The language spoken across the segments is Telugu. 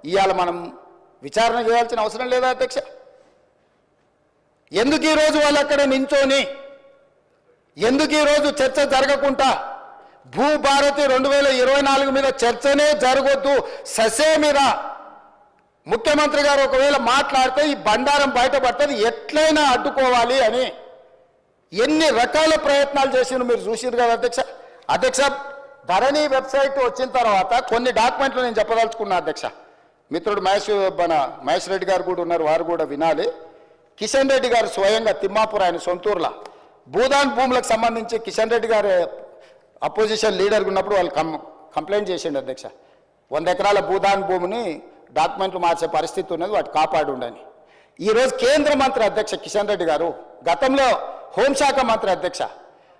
ఇవాళ మనం విచారణ చేయాల్సిన అవసరం లేదా అధ్యక్ష? ఎందుకు ఈరోజు వాళ్ళు అక్కడ నించోని, ఎందుకు ఈరోజు చర్చ జరగకుండా భూభారతి 2024 మీద చర్చనే జరగొద్దు, ససేమిరా ముఖ్యమంత్రి గారు ఒకవేళ మాట్లాడితే ఈ బండారం బయటపడుతుంది, ఎట్లయినా అడ్డుకోవాలి అని ఎన్ని రకాల ప్రయత్నాలు చేసినా మీరు చూసిరు కదా అధ్యక్ష. అధ్యక్ష, ధరణి వెబ్సైట్ వచ్చిన తర్వాత కొన్ని డాక్యుమెంట్లు నేను చెప్పదలుచుకున్నా అధ్యక్ష. మిత్రుడు మహేష్ రెడ్డి గారు కూడా ఉన్నారు, వారు కూడా వినాలి. కిషన్ రెడ్డి గారు స్వయంగా తిమ్మాపూర్ ఆయన సొంతూరులో భూదాన్ భూములకు సంబంధించి కిషన్ రెడ్డి గారు అపోజిషన్ లీడర్గా ఉన్నప్పుడు వాళ్ళు కంప్లైంట్ చేసిండు అధ్యక్ష. 100 ఎకరాల భూదాన్ భూమిని డాక్యుమెంట్లు మార్చే పరిస్థితి ఉన్నది, వాటి కాపాడు ఉండని. ఈరోజు కేంద్ర మంత్రి అధ్యక్ష కిషన్ రెడ్డి గారు, గతంలో హోంశాఖ మంత్రి అధ్యక్ష,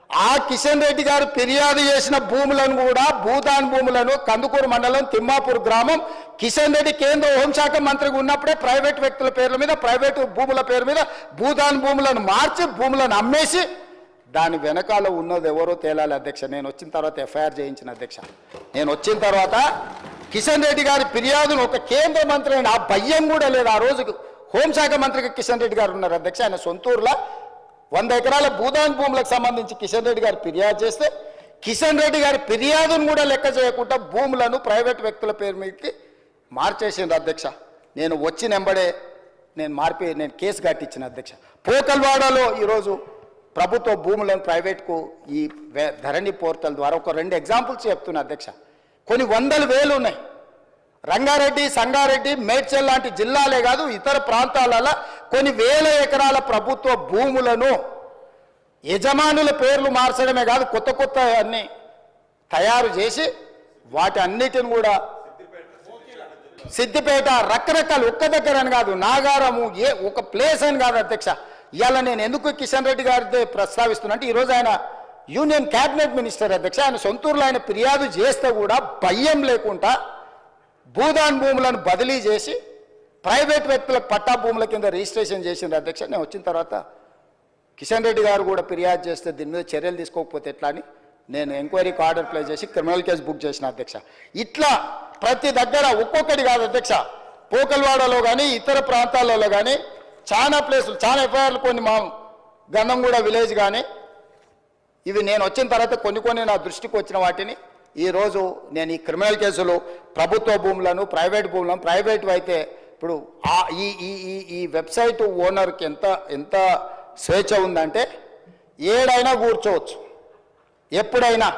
ఆ కిషన్ రెడ్డి గారు ఫిర్యాదు చేసిన భూములను కూడా భూదాన్ భూములను కందుకూరు మండలం తిమ్మాపూర్ గ్రామం కిషన్ రెడ్డి కేంద్ర హోంశాఖ మంత్రిగా ఉన్నప్పుడే ప్రైవేట్ వ్యక్తుల పేర్ల మీద ప్రైవేటు భూముల పేరు మీద భూదాన్ భూములను మార్చి భూములను అమ్మేసి దాని వెనకాల ఉన్నది ఎవరో తేలాలి అధ్యక్ష. నేను వచ్చిన తర్వాత ఎఫ్ఐఆర్ చేయించిన అధ్యక్ష. నేను వచ్చిన తర్వాత కిషన్ రెడ్డి గారి ఫిర్యాదును ఒక కేంద్ర మంత్రి అయిన ఆ భయం కూడా లేదు. ఆ రోజు హోంశాఖ మంత్రిగా కిషన్ రెడ్డి గారు ఉన్నారు అధ్యక్ష. ఆయన సొంతూరులో 100 ఎకరాల భూదాన్ భూములకు సంబంధించి కిషన్ రెడ్డి గారు ఫిర్యాదు చేస్తే కిషన్ రెడ్డి గారి ఫిర్యాదును కూడా లెక్క చేయకుండా భూములను ప్రైవేట్ వ్యక్తుల పేరు మీదకి మార్చేసిండ్రు అధ్యక్ష. నేను వచ్చిన వెంబడే నేను కేసు కట్టించిన అధ్యక్ష. పోకల్వాడలో ఈరోజు ప్రభుత్వ భూములను ప్రైవేట్కు ఈ ధరణి పోర్టల్ ద్వారా ఒక 2 ఎగ్జాంపుల్స్ చెప్తున్నా అధ్యక్ష. కొన్ని 100,000 ఉన్నాయి. రంగారెడ్డి, సంగారెడ్డి, మేడ్చల్ లాంటి జిల్లాలే కాదు ఇతర ప్రాంతాలలో కొన్ని వేల ఎకరాల ప్రభుత్వ భూములను యజమానుల పేర్లు మార్చడమే కాదు కొత్త కొత్త అన్ని తయారు చేసి వాటి అన్నిటిని కూడా సిద్దిపేట రకరకాలు ఒక్క దగ్గర అని కాదు, నాగారము ఒక ప్లేస్ అని కాదు అధ్యక్ష. ఇవాళ నేను ఎందుకు కిషన్ రెడ్డి గారితో ప్రస్తావిస్తున్నా అంటే ఈరోజు ఆయన యూనియన్ క్యాబినెట్ మినిస్టర్ అధ్యక్ష. ఆయన సొంతూరులో ఆయన ఫిర్యాదు చేస్తే కూడా భయం లేకుండా భూదాన్ భూములను బదిలీ చేసి ప్రైవేట్ వ్యక్తులకు పట్టా భూముల కింద రిజిస్ట్రేషన్ చేసిండ్రు అధ్యక్ష. నేను వచ్చిన తర్వాత కిషన్ రెడ్డి గారు కూడా ఫిర్యాదు చేస్తే దీని మీద చర్యలు తీసుకోకపోతే ఎట్లా అని నేను ఎంక్వైరీకి ఆర్డర్ ప్లేస్ చేసి క్రిమినల్ కేసు బుక్ చేసిన అధ్యక్ష. ఇట్లా ప్రతి దగ్గర ఒక్కొక్కటి కాదు అధ్యక్ష. పోకల్వాడలో కానీ ఇతర ప్రాంతాలలో కానీ చాలా ప్లేసులు, చాలా ఎఫ్ఐఆర్లు, కొన్ని మా గంధంగూడ విలేజ్ కానీ ఇవి నేను వచ్చిన తర్వాత కొన్ని నా దృష్టికి వచ్చిన వాటిని ఈరోజు నేను ఈ క్రిమినల్ కేసులు ప్రభుత్వ భూములను ప్రైవేట్ భూములను ప్రైవేట్ అయితే ఇప్పుడు ఈ వెబ్సైట్ ఓనర్కి ఎంత స్వేచ్ఛ ఉందంటే ఏడైనా కూర్చోవచ్చు, ఎప్పుడైనా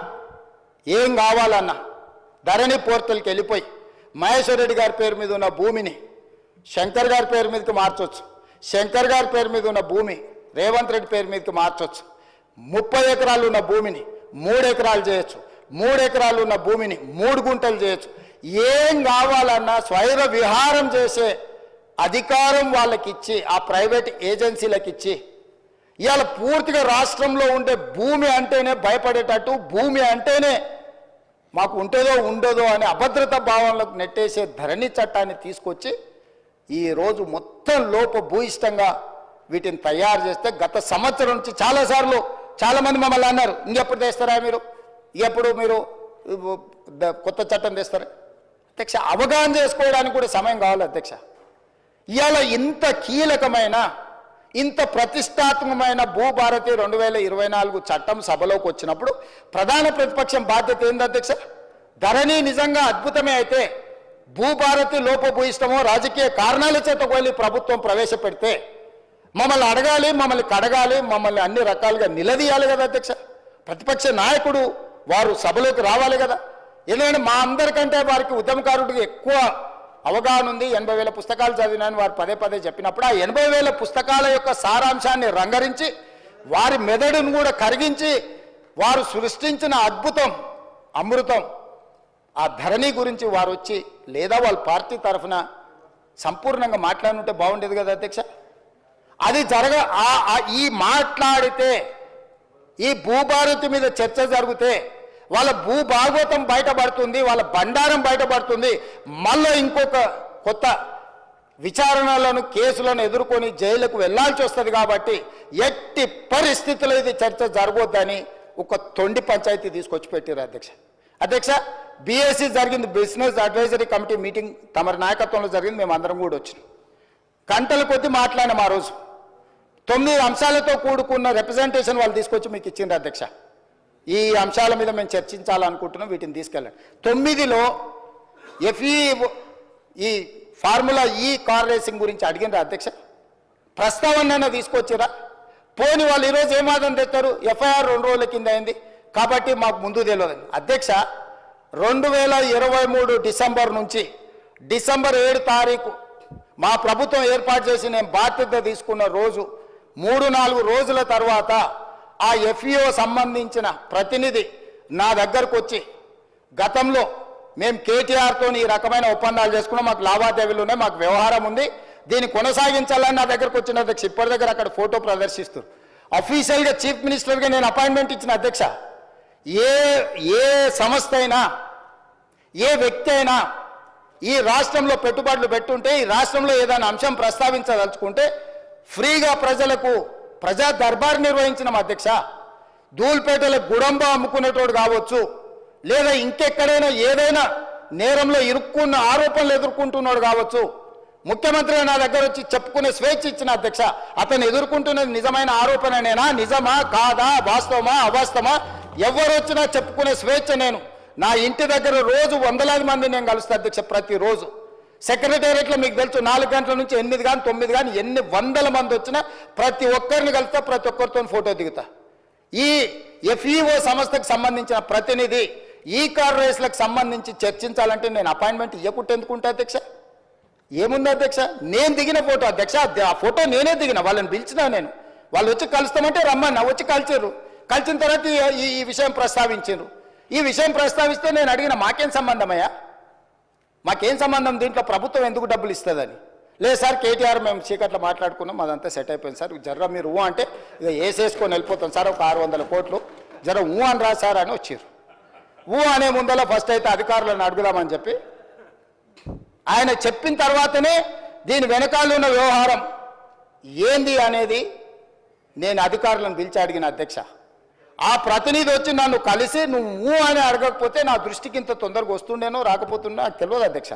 ఏం కావాలన్నా ధరణి పోర్టల్కి వెళ్ళిపోయి మహేశ్వర్ రెడ్డి గారి పేరు మీద ఉన్న భూమిని శంకర్ గారి పేరు మీదకి మార్చవచ్చు, శంకర్ గారి పేరు మీద ఉన్న భూమి రేవంత్ రెడ్డి పేరు మీదకి మార్చవచ్చు, 30 ఎకరాలు ఉన్న భూమిని 3 ఎకరాలు చేయొచ్చు, 3 ఎకరాలు ఉన్న భూమిని 3 గుంటలు చేయొచ్చు. ఏం కావాలన్నా స్వైర విహారం చేసే అధికారం వాళ్ళకి ఇచ్చి ఆ ప్రైవేట్ ఏజెన్సీలకు ఇచ్చి ఇవాళ పూర్తిగా రాష్ట్రంలో ఉండే భూమి అంటేనే భయపడేటట్టు, భూమి అంటేనే మాకు ఉంటుందో ఉండదో అనే అభద్రతా భావనలకు నెట్టేసే ధరణి చట్టాన్ని తీసుకొచ్చి ఈరోజు మొత్తం లోపభూయిష్టంగా వీటిని తయారు చేస్తే గత సంవత్సరం నుంచి చాలాసార్లు చాలామంది మమ్మల్ని అన్నారు, ఇంకెప్పుడు తెస్తారా ఎప్పుడు మీరు కొత్త చట్టం తెస్తారా అధ్యక్ష? అవగాహన చేసుకోవడానికి కూడా సమయం కావాలి అధ్యక్ష. ఇవాళ ఇంత కీలకమైన ఇంత ప్రతిష్టాత్మకమైన భూభారతి 2024 చట్టం సభలోకి వచ్చినప్పుడు ప్రధాన ప్రతిపక్షం బాధ్యత ఏంది అధ్యక్ష? ధరణి నిజంగా అద్భుతమే అయితే భూభారతి లోపభూయిష్టమో రాజకీయ కారణాల చేత వెళ్ళి ప్రభుత్వం ప్రవేశపెడితే మమ్మల్ని అడగాలి, మమ్మల్ని కడగాలి, మమ్మల్ని అన్ని రకాలుగా నిలదీయాలి కదా అధ్యక్ష. ప్రతిపక్ష నాయకుడు వారు సభలోకి రావాలి కదా. ఎందుకంటే మా అందరికంటే వారికి ఉద్యమకారుడికి ఎక్కువ అవగాహన ఉంది. 80,000 పుస్తకాలు చదివినాను వారు పదే చెప్పినప్పుడు ఆ 80,000 పుస్తకాల యొక్క సారాంశాన్ని రంగరించి వారి మెదడును కూడా కరిగించి వారు సృష్టించిన అద్భుతం అమృతం ఆ ధరణి గురించి వారు వచ్చి లేదా వాళ్ళ పార్టీ తరఫున సంపూర్ణంగా మాట్లాడుంటే బాగుండేది కదా అధ్యక్ష. అది ఈ మాట్లాడితే ఈ భూభారతి మీద చర్చ జరిగితే వాళ్ళ భూభాగవతం బయటపడుతుంది, వాళ్ళ బండారం బయటపడుతుంది. మళ్ళీ ఇంకొక కొత్త విచారణలను కేసులను ఎదుర్కొని జైలుకు వెళ్లాల్సి వస్తుంది. కాబట్టి ఎట్టి పరిస్థితుల్లో ఇది చర్చ జరగొద్దని ఒక తొండి పంచాయతీ తీసుకొచ్చి పెట్టారు అధ్యక్ష. బీఎస్సీ జరిగింది, బిజినెస్ అడ్వైజరీ కమిటీ మీటింగ్ తమరి నాయకత్వంలో జరిగింది. మేము అందరం కూడా వచ్చినాం. గంటల కొద్దీ మాట్లాడినాం. ఆ రోజు 9 అంశాలతో కూడుకున్న రిప్రజెంటేషన్ వాళ్ళు తీసుకొచ్చి మీకు ఇచ్చిండ్రు అధ్యక్ష. ఈ అంశాల మీద మేము చర్చించాలనుకుంటున్నాం, వీటిని తీసుకెళ్ళండి. 9లో ఈ ఫార్ములా ఈ కార్ రేసింగ్ గురించి అడిగినరా అధ్యక్ష? ప్రస్తావన తీసుకొచ్చిరా? పోని వాళ్ళు ఈరోజు ఏం వాదన తెస్తారు? ఎఫ్ఐఆర్ 2 రోజుల కింద అయింది కాబట్టి మాకు ముందు తెలియదు. అధ్యక్ష, 2023 డిసెంబర్ నుంచి డిసెంబర్ 7 తారీఖు మా ప్రభుత్వం ఏర్పాటు చేసి నేను బాధ్యత తీసుకున్న రోజు 3-4 రోజుల తర్వాత ఆ ఎఫ్ఈఓ సంబంధించిన ప్రతినిధి నా దగ్గరకు వచ్చి, గతంలో మేము కేటీఆర్తో ఈ రకమైన ఒప్పందాలు చేసుకున్నాం, మాకు లావాదేవీలు ఉన్నాయి, మాకు వ్యవహారం ఉంది, దీన్ని కొనసాగించాలని నా దగ్గరకు వచ్చిన అధ్యక్ష. ఇప్పటి దగ్గర అక్కడ ఫోటో ప్రదర్శిస్తారు. అఫీషియల్గా చీఫ్ మినిస్టర్గా నేను అపాయింట్మెంట్ ఇచ్చిన అధ్యక్ష. ఏ సంస్థ అయినా, ఏ వ్యక్తి అయినా ఈ రాష్ట్రంలో పెట్టుబడులు పెట్టుంటే, ఈ రాష్ట్రంలో ఏదైనా అంశం ప్రస్తావించదలుచుకుంటే ఫ్రీగా ప్రజలకు ప్రజా దర్బార్ నిర్వహించిన అధ్యక్ష. ధూల్పేటలో గుడంబ అమ్ముకునేటోడు కావచ్చు, లేదా ఇంకెక్కడైనా ఏదైనా నేరంలో ఇరుక్కున్న ఆరోపణలు ఎదుర్కొంటున్నాడు కావచ్చు, ముఖ్యమంత్రి నా దగ్గర వచ్చి చెప్పుకునే స్వేచ్ఛ ఇచ్చిన అధ్యక్ష. అతను ఎదుర్కొంటున్నది నిజమైన ఆరోపణనేనా, నిజమా కాదా, వాస్తవమా అవాస్తవమా, ఎవరు వచ్చినా చెప్పుకునే స్వేచ్ఛ. నేను నా ఇంటి దగ్గర రోజు వందలాది మంది నేను కలుస్తా అధ్యక్ష. ప్రతిరోజు సెక్రటేరియట్లో మీకు తెలుసు 4 గంటల నుంచి 8 కానీ 9 కానీ ఎన్ని వందల మంది వచ్చినా ప్రతి ఒక్కరిని కలుస్తా, ప్రతి ఒక్కరితో ఫోటో దిగుతా. ఈ ఎఫ్ఈఓ సంస్థకు సంబంధించిన ప్రతినిధి ఈ కార్ రేస్లకు సంబంధించి చర్చించాలంటే నేను అపాయింట్మెంట్ ఇవ్వకుంటే ఎందుకుంటా అధ్యక్ష? ఏముంది అధ్యక్ష? నేను దిగిన ఫోటో అధ్యక్ష, ఆ ఫోటో నేనే దిగిన. వాళ్ళని పిలిచినా నేను, వాళ్ళు వచ్చి కలుస్తామంటే రమ్మన్నా, వచ్చి కలిచారు. కలిసిన తర్వాత ఈ విషయం ప్రస్తావించారు. ఈ విషయం ప్రస్తావిస్తే నేను అడిగిన మాకేం సంబంధమయ్యా, మాకేం సంబంధం, దీంట్లో ప్రభుత్వం ఎందుకు డబ్బులు ఇస్తుందని. లేదు సార్, కేటీఆర్ మేము చీకట్లో మాట్లాడుకున్నాం, అదంతా సెట్ అయిపోయింది సార్, జర్ర మీరు అంటే ఇక వేసేసుకొని వెళ్ళిపోతాం సార్, ఒక 600 కోట్లు జర అని రా సార్ అని వచ్చారు. అనే ముందర ఫస్ట్ అయితే అధికారులను అడుగుదామని చెప్పి ఆయన చెప్పిన తర్వాతనే దీని వెనకాల ఉన్న వ్యవహారం ఏంది అనేది నేను అధికారులను పిలిచి అడిగిన అధ్యక్ష. ఆ ప్రతినిధి వచ్చి నన్ను కలిసి నువ్వు అని అడగకపోతే నా దృష్టికి ఇంత తొందరగా వస్తుండేనో రాకపోతుండో నాకు తెలియదు అధ్యక్ష.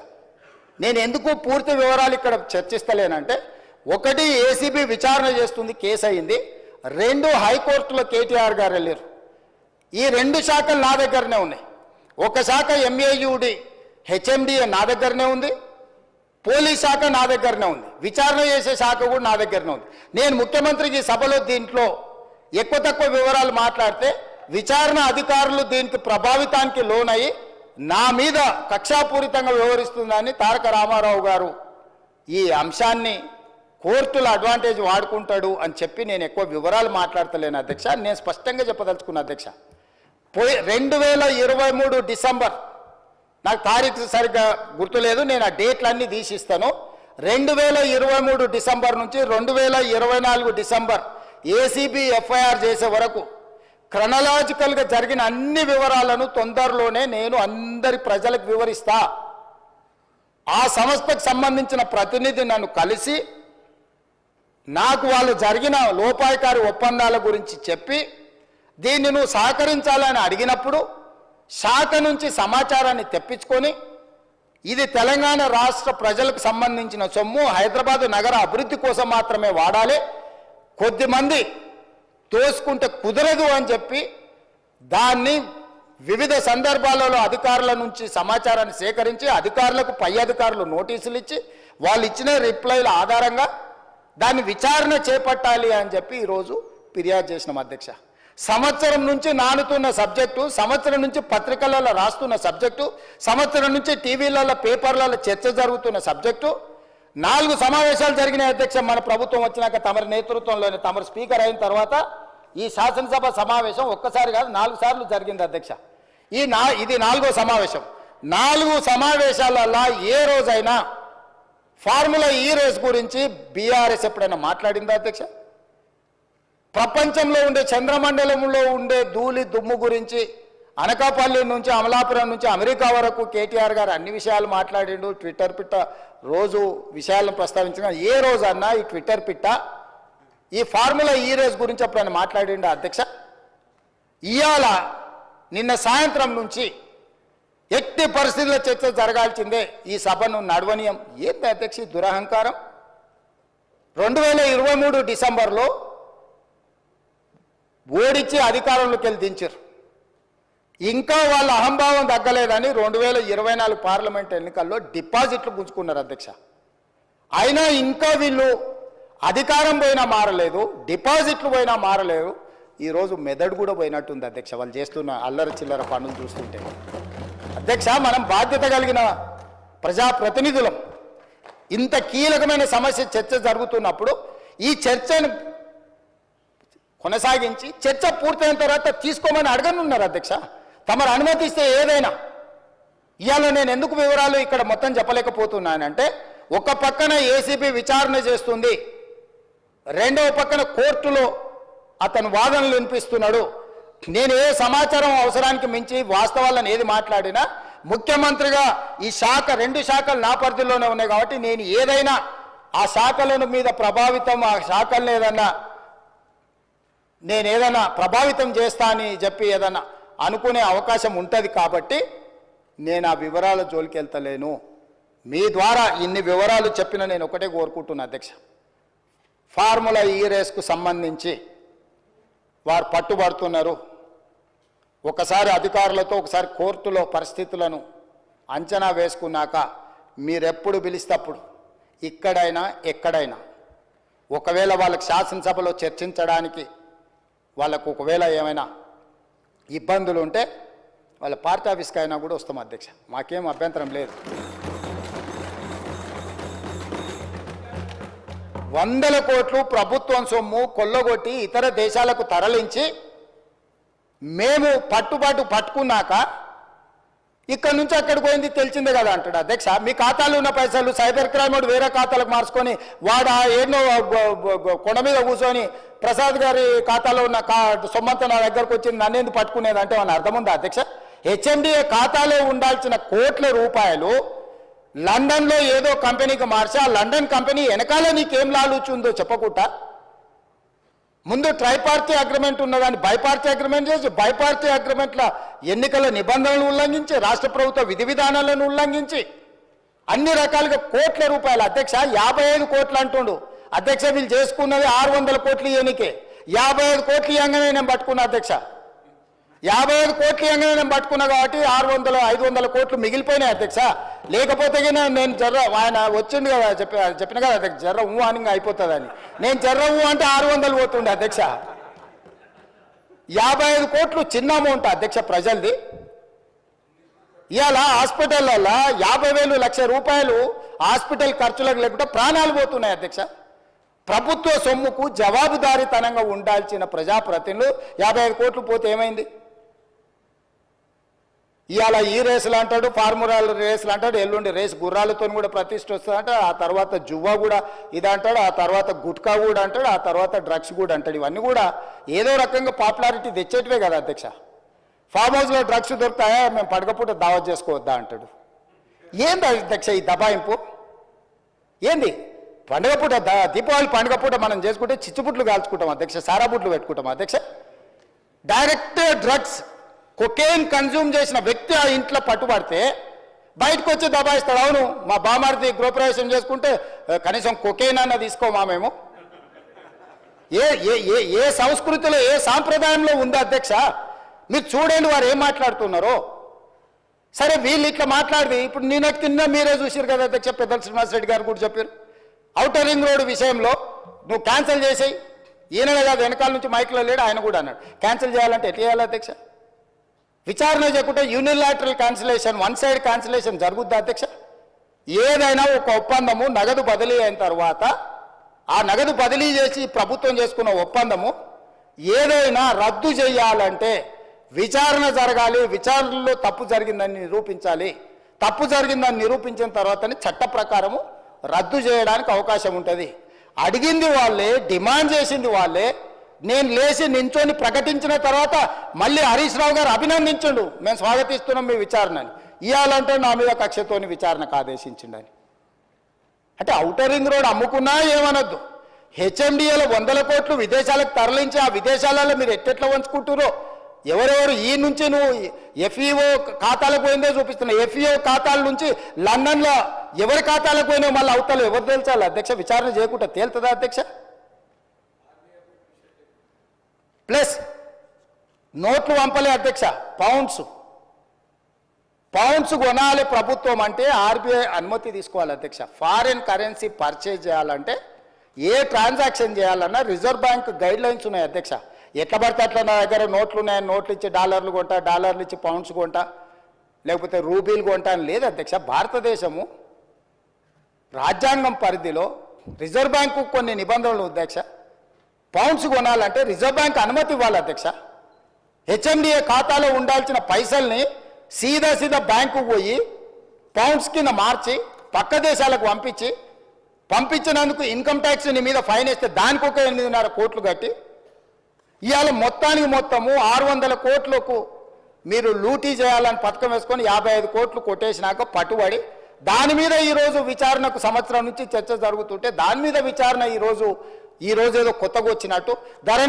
నేను ఎందుకు పూర్తి వివరాలు ఇక్కడ చర్చిస్తలేనంటే, 1 ఏసీబీ విచారణ చేస్తుంది, కేసు అయింది. 2 హైకోర్టులో కేటీఆర్ గారు వెళ్ళారు. ఈ 2 శాఖలు నా దగ్గరనే ఉన్నాయి. ఒక శాఖ ఎంఏయుడి హెచ్ఎండిఏ నా దగ్గరనే ఉంది, పోలీస్ శాఖ నా దగ్గరనే ఉంది, విచారణ చేసే శాఖ కూడా నా దగ్గరనే ఉంది. నేను ముఖ్యమంత్రికి సభలో దీంట్లో ఎక్కువ తక్కువ వివరాలు మాట్లాడితే విచారణ అధికారులు దీనికి ప్రభావితానికి లోనయ్యి నా మీద కక్షాపూరితంగా వ్యవహరిస్తుందని తారక రామారావు గారు ఈ అంశాన్ని కోర్టుల అడ్వాంటేజ్ వాడుకుంటాడు అని చెప్పి నేను ఎక్కువ వివరాలు మాట్లాడతలేను అధ్యక్ష. నేను స్పష్టంగా చెప్పదలుచుకున్నా అధ్యక్ష. 2023 డిసెంబర్, నాకు తారీఖు సరిగ్గా గుర్తులేదు, నేను ఆ డేట్లన్నీ తీసిస్తాను. 2023 డిసెంబర్ నుంచి 2024 డిసెంబర్ ఏసీబీ ఎఫ్ఐఆర్ చేసే వరకు క్రొనాలజికల్గా జరిగిన అన్ని వివరాలను తొందరలోనే నేను అందరి ప్రజలకు వివరిస్తా. ఆ సంస్థకు సంబంధించిన ప్రతినిధి నన్ను కలిసి నాకు వాళ్ళు జరిగిన లోపాయకారి ఒప్పందాల గురించి చెప్పి దీన్ని నువ్వు సహకరించాలని అడిగినప్పుడు శాఖ నుంచి సమాచారాన్ని తెప్పించుకొని ఇది తెలంగాణ రాష్ట్ర ప్రజలకు సంబంధించిన సొమ్ము, హైదరాబాదు నగర అభివృద్ధి కోసం మాత్రమే వాడాలి, కొద్దిమంది తోసుకుంటే కుదరదు అని చెప్పి దాన్ని వివిధ సందర్భాలలో అధికారుల నుంచి సమాచారాన్ని సేకరించి అధికారులకు పై అధికారులు నోటీసులు ఇచ్చి వాళ్ళు ఇచ్చిన రిప్లైల ఆధారంగా దాన్ని విచారణ చేపట్టాలి అని చెప్పి ఈరోజు ఫిర్యాదు చేసినాం అధ్యక్ష. సంవత్సరం నుంచి నానుతున్న సబ్జెక్టు, సంవత్సరం నుంచి పత్రికలలో రాస్తున్న సబ్జెక్టు, సంవత్సరం నుంచి టీవీలలో పేపర్లలో చర్చ జరుగుతున్న సబ్జెక్టు. 4 సమావేశాలు జరిగినాయి అధ్యక్ష. మన ప్రభుత్వం వచ్చినాక తమరి నేతృత్వంలోనే, తమరు స్పీకర్ అయిన తర్వాత ఈ శాసనసభ సమావేశం ఒక్కసారి కాదు 4 సార్లు జరిగింది అధ్యక్ష. ఇది 4వ సమావేశం. 4 సమావేశాలలో ఏ రోజైనా ఫార్ములా ఈ రేస్ గురించి బీఆర్ఎస్ ఎప్పుడైనా మాట్లాడిందా అధ్యక్ష? ప్రపంచంలో ఉండే చంద్రమండలంలో ఉండే ధూళి దుమ్ము గురించి అనకాపల్లి నుంచి అమలాపురం నుంచి అమెరికా వరకు కేటీఆర్ గారు అన్ని విషయాలు మాట్లాడిండు. ట్విట్టర్ పిట్ట రోజు విషయాలను ప్రస్తావించిన ఏ రోజన్నా ఈ ట్విట్టర్ పిట్ట ఈ ఫార్ములా ఈ రేస్ గురించి ఎప్పుడైనా మాట్లాడిండు అధ్యక్ష? ఇవాళ నిన్న సాయంత్రం నుంచి ఎట్టి పరిస్థితుల్లో చర్చ జరగాల్సిందే, ఈ సభను నడవనీయం. ఏంది అధ్యక్ష దురహంకారం? 2023 డిసెంబర్లో ఓడించి అధికారంలోకి వెళ్ళి దించారు. ఇంకా వాళ్ళ అహంభావం తగ్గలేదని 2024 పార్లమెంట్ ఎన్నికల్లో డిపాజిట్లు గుంజుకున్నారు అధ్యక్ష. అయినా ఇంకా వీళ్ళు అధికారం పోయినా మారలేదు, డిపాజిట్లు పోయినా మారలేదు. ఈరోజు మెదడు కూడా పోయినట్టుంది అధ్యక్ష వాళ్ళు చేస్తున్న అల్లరి చిల్లర పనులు చూస్తుంటే. అధ్యక్ష, మనం బాధ్యత కలిగిన ప్రజాప్రతినిధులం. ఇంత కీలకమైన సమస్య చర్చ జరుగుతున్నప్పుడు ఈ చర్చను కొనసాగించి చర్చ పూర్తయిన తర్వాత తీసుకోమని అడగనున్నారు అధ్యక్ష. తమరు అనుమతిస్తే ఏదైనా. ఇవాళ నేను ఎందుకు వివరాలు ఇక్కడ మొత్తం చెప్పలేకపోతున్నానంటే, ఒక పక్కన ఏసీబీ విచారణ చేస్తుంది, రెండవ పక్కన కోర్టులో అతను వాదనలు వినిపిస్తున్నాడు. నేను ఏ సమాచారం అవసరానికి మించి వాస్తవాలను ఏది మాట్లాడినా ముఖ్యమంత్రిగా ఈ శాఖ 2 శాఖలు నా పరిధిలోనే ఉన్నాయి కాబట్టి నేను ఏదైనా ఆ శాఖల మీద ప్రభావితం, ఆ శాఖలను ఏదైనా ప్రభావితం చేస్తా అని చెప్పి ఏదన్నా అనుకునే అవకాశం ఉంటుంది కాబట్టి నేను ఆ వివరాల జోలికి వెళ్తలేను. మీ ద్వారా ఇన్ని వివరాలు చెప్పిన నేను ఒకటే కోరుకుంటున్నా అధ్యక్ష, ఫార్ములా ఈ రేస్కు సంబంధించి వారు పట్టుబడుతున్నారు. ఒకసారి అధికారులతో ఒకసారి కోర్టులో పరిస్థితులను అంచనా వేసుకున్నాక మీరెప్పుడు పిలిస్తప్పుడు ఇక్కడైనా ఎక్కడైనా ఒకవేళ వాళ్ళకి శాసనసభలో చర్చించడానికి వాళ్ళకు ఒకవేళ ఏమైనా ఇబ్బందులు ఉంటే వాళ్ళ పార్టీ ఆఫీస్కి అయినా కూడా వస్తాం అధ్యక్ష, మాకేం అభ్యంతరం లేదు. 100 కోట్లు ప్రభుత్వం సొమ్ము కొల్లగొట్టి ఇతర దేశాలకు తరలించి మేము పట్టుకున్నాక ఇక్కడ నుంచి అక్కడికి పోయింది తెలిసిందే కదా అంటాడు అధ్యక్ష. మీ ఖాతాలో ఉన్న పైసలు సైబర్ క్రైమ్ వేరే ఖాతాలకు మార్చుకొని వాడు ఎన్నో కొండ మీద కూర్చొని ప్రసాద్ గారి ఖాతాలో ఉన్న సొమ్మంతా నా దగ్గరకు వచ్చింది, నన్నేందుకు పట్టుకునేది అంటే మన అర్థం ఉందా అధ్యక్ష? హెచ్ఎండిఏ ఖాతాలో ఉండాల్సిన కోట్ల రూపాయలు లండన్లో ఏదో కంపెనీకి మార్చి ఆ లండన్ కంపెనీ వెనకాల నీకేం లాలుచుందో చెప్పకుండా ముందు ట్రైపార్టీ అగ్రిమెంట్ ఉన్నదాన్ని బైపార్టీ అగ్రిమెంట్ చేసి బైపార్టీ అగ్రిమెంట్ల ఎన్నికల నిబంధనలు ఉల్లంఘించి రాష్ట్ర ప్రభుత్వ విధి విధానాలను ఉల్లంఘించి అన్ని రకాలుగా కోట్ల రూపాయలు అధ్యక్ష 55 కోట్లు అంటుండు అధ్యక్ష. వీళ్ళు చేసుకున్నది 600 కోట్లు ఎన్నికే, 55 కోట్లు ఇవ్వగానే నేను పట్టుకున్నా అధ్యక్ష. 55 కోట్లు ఇవ్వగానే నేను పట్టుకున్నా కాబట్టి 500 కోట్లు మిగిలిపోయినాయి అధ్యక్ష. లేకపోతే నేను ఆయన వచ్చింది కదా చెప్పిన కదా అధ్యక్ష, జర్ర ఊ అని అయిపోతుందని. నేను జర్ర ఊ అంటే 600 పోతుండే అధ్యక్ష. 55 కోట్లు చిన్న అమౌంట్ అధ్యక్ష ప్రజలది. ఇవాళ హాస్పిటల్లో 50,000 లక్ష రూపాయలు హాస్పిటల్ ఖర్చులకు లేకుండా ప్రాణాలు పోతున్నాయి అధ్యక్ష. ప్రభుత్వ సొమ్ముకు జవాబుదారీతనంగా ఉండాల్సిన ప్రజాప్రతినిధులు 55 కోట్లు పోతే ఏమైంది? ఇవాళ ఈ రేసులు అంటాడు, ఫార్ములా రేసులు అంటాడు, ఎల్లుండి రేసు గుర్రాలతో కూడా ప్రతిష్ట వస్తుందంట, ఆ తర్వాత జువ్వా కూడా ఇది అంటాడు, ఆ తర్వాత గుట్కా కూడా అంటాడు, ఆ తర్వాత డ్రగ్స్ కూడా అంటాడు. ఇవన్నీ కూడా ఏదో రకంగా పాపులారిటీ తెచ్చేటివే కదా అధ్యక్ష. ఫామ్ హౌస్లో డ్రగ్స్ దొరుకుతాయా, మేము పడకపోతే దావత్ చేసుకోవద్దా అంటాడు. ఏంది అధ్యక్ష ఈ దబాయింపు? ఏంది పండుగ పూట దీపావళి పండుగ పూట మనం చేసుకుంటే చిచ్చుబుట్లు కాల్చుకుంటాం అధ్యక్ష, సారాబుట్లు పెట్టుకుంటాం అధ్యక్ష. డైరెక్ట్ డ్రగ్స్ కొకేన్ కన్జ్యూమ్ చేసిన వ్యక్తి ఆ ఇంట్లో పట్టుబడితే బయటకు వచ్చి దబాయిస్తాడు. అవును, మా బామార్ది గృహప్రవేశం చేసుకుంటే కనీసం కొకేన్ అన్న తీసుకోమా మేము? ఏ సంస్కృతిలో ఏ సాంప్రదాయంలో ఉంది అధ్యక్ష? మీరు చూడండి వారు ఏం మాట్లాడుతున్నారో. సరే వీళ్ళు ఇట్లా మాట్లాడి ఇప్పుడు నేను కింద మీరే చూసారు కదా అధ్యక్ష, పెద్దల శ్రీనివాసరెడ్డి గారు కూడా చెప్పారు, ఔటర్ రింగ్ రోడ్ విషయంలో నువ్వు క్యాన్సిల్ చేసేయి. ఈయననే కాదు వెనకాల నుంచి మైక్లో లేడు, ఆయన కూడా అన్నాడు క్యాన్సిల్ చేయాలంటే ఎట్లా చేయాలి అధ్యక్ష? విచారణ చేయకుంటే యూనిలాటరల్ క్యాన్సిలేషన్, 1 సైడ్ క్యాన్సిలేషన్ జరుగుద్దా అధ్యక్ష? ఏదైనా ఒక ఒప్పందము నగదు బదిలీ అయిన తర్వాత ఆ నగదు బదిలీ చేసి ప్రభుత్వం చేసుకున్న ఒప్పందము ఏదైనా రద్దు చేయాలంటే విచారణ జరగాలి, విచారణలో తప్పు జరిగిందని నిరూపించాలి. తప్పు జరిగిందని నిరూపించిన తర్వాతనే చట్ట ప్రకారము రద్దు చేయడానికి అవకాశం ఉంటుంది. అడిగింది వాళ్ళే, డిమాండ్ చేసింది వాళ్ళే. నేను లేచి నించొని ప్రకటించిన తర్వాత మళ్ళీ హరీష్ రావు గారు అభినందించండు, మేము స్వాగతిస్తున్నాం మీ విచారణని. ఇవ్వాలంటే నా మీద కక్షతోని విచారణకు ఆదేశించిండని. అంటే ఔటర్ రింగ్ రోడ్ అమ్ముకున్నా ఏమనొద్దు, హెచ్ఎండిఏలో 100 కోట్లు విదేశాలకు తరలించి ఆ విదేశాలలో మీరు ఎట్టెట్లా వంచుకుంటురో ఎవరెవరు ఈ నుంచి నువ్వు ఎఫ్ఈఓ ఖాతాలకు పోయిందో చూపిస్తున్నావు. ఎఫ్ఈఓ ఖాతాల నుంచి లండన్లో ఎవరి ఖాతాలకు పోయినాయో మళ్ళీ అవతల ఎవరు తేల్చాలి అధ్యక్ష? విచారణ చేయకుండా తేలుతుందా అధ్యక్ష? ప్లస్ నోట్లు పంపలే అధ్యక్ష, పౌండ్స్ కొనాలి ప్రభుత్వం అంటే ఆర్బీఐ అనుమతి తీసుకోవాలి అధ్యక్ష. ఫారిన్ కరెన్సీ పర్చేజ్ చేయాలంటే ఏ ట్రాన్సాక్షన్ చేయాలన్నా రిజర్వ్ బ్యాంక్ గైడ్ లైన్స్ ఉన్నాయి అధ్యక్ష. ఎట్లా పడితే అట్లా నా దగ్గర నోట్లు ఉన్నాయి, నోట్లు ఇచ్చి డాలర్లు కొంటా, డాలర్లు ఇచ్చి పౌండ్స్ కొంటా, లేకపోతే రూపీలు కొంటా అని లేదు అధ్యక్ష. భారతదేశము రాజ్యాంగం పరిధిలో రిజర్వ్ బ్యాంకు కొన్ని నిబంధనలు అధ్యక్ష. పౌండ్స్ కొనాలంటే రిజర్వ్ బ్యాంక్ అనుమతి ఇవ్వాలి అధ్యక్ష. హెచ్ఎండిఏ ఖాతాలో ఉండాల్సిన పైసల్ని సీదా బ్యాంకుకు పోయి పౌండ్స్ కింద మార్చి పక్క దేశాలకు పంపించినందుకు ఇన్కమ్ ట్యాక్స్ నీ మీద ఫైన్ వేస్తే దానికి ఒక 8.5 కోట్లు కట్టి ఇవాళ మొత్తము 600 కోట్లకు మీరు లూటీ చేయాలని పథకం వేసుకొని 55 కోట్లు కొట్టేసినాక పట్టుబడి దాని మీద ఈరోజు విచారణకు సంవత్సరం నుంచి చర్చ జరుగుతుంటే దాని మీద విచారణ ఈరోజు ఏదో కొత్తగా వచ్చినట్టు